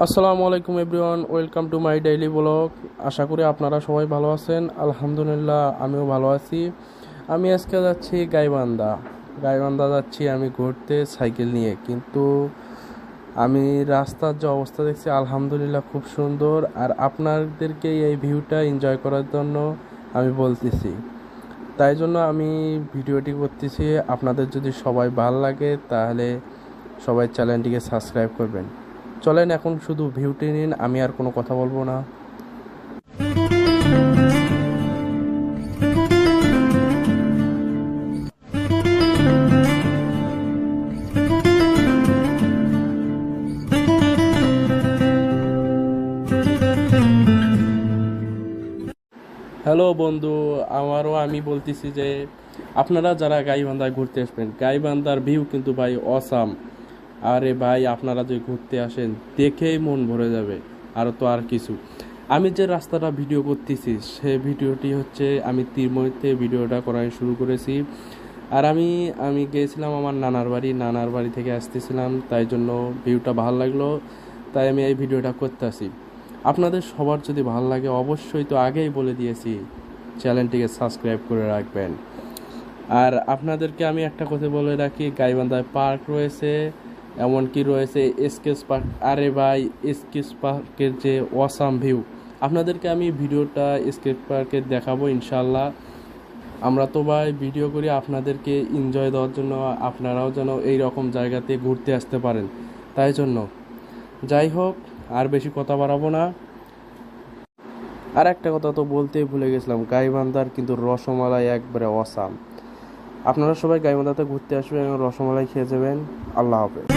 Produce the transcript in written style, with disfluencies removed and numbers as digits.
আসসালামু আলাইকুম everyone, welcome to my daily blog. আশা করি আপনারা সবাই ভালো আছেন। আলহামদুলিল্লাহ আমিও ভালো আছি। আমি আজকে যাচ্ছি গাইবান্ধা যাচ্ছি আমি ঘুরতে সাইকেল নিয়ে। কিন্তু আমি রাস্তার যে অবস্থা দেখছি আলহামদুলিল্লাহ খুব সুন্দর। আর আপনাদেরকে এই ভিউটা এনজয় করার জন্য আমি বলতেছি, তাই জন্য আমি ভিডিওটি করতেছি। আপনাদের যদি সবাই ভালো লাগে তাহলে সবাই চ্যানেলটিকে সাবস্ক্রাইব করবেন। চলেন এখন শুধু ভিউটি নিন, আমি আর কোনো কথা বলবো না। হ্যালো বন্ধু, আমি বলতেছি যে আপনারা যারা গাইবান্ধায় ঘুরতে আসবেন, গাইবান্ধার ভিউ কিন্তু ভাই অসাম। আরে ভাই, আপনারা যদি ঘুরতে আসেন দেখেই মন ভরে যাবে। আর কিছু, আমি যে রাস্তাটা ভিডিও করতেছি সে ভিডিওটি হচ্ছে আমি তিরময়তে ভিডিওটা করা শুরু করেছি। আর আমি গিয়েছিলাম আমার নানার বাড়ি থেকে আসতেছিলাম, তাই জন্য ভিউটা ভালো লাগলো, তাই আমি এই ভিডিওটা করতেছি। আপনাদের সবার যদি ভালো লাগে অবশ্যই, তো আগেই বলে দিয়েছি, চ্যানেলটিকে সাবস্ক্রাইব করে রাখবেন। আর আপনাদেরকে আমি একটা কথা বলে রাখি, গাইবান্ধায় পার্ক রয়েছে, এমনকি রয়েছে স্কেচ পার্ক। আরে ভাই, স্কেচ পার্কের যে অসাম ভিউ, আপনাদেরকে আমি ভিডিওটা স্কেচ পার্কের দেখাবো ইনশাল্লাহ। আমরা তো ভাই ভিডিও করি আপনাদেরকে এনজয় দেওয়ার জন্য, আপনারাও যেন এই রকম জায়গাতে ঘুরতে আসতে পারেন, তাই জন্য। যাই হোক, আর বেশি কথা বাড়াবো না। আর একটা কথা তো বলতেই ভুলে গেছিলাম, গাইবান্ধার কিন্তু রসমালাই একবারে অসাম। আপনারা সবাই গাইবান্ধাতে ঘুরতে আসবেন এবং রসমালাই খেয়ে যাবেন। আল্লাহ হাফেজ।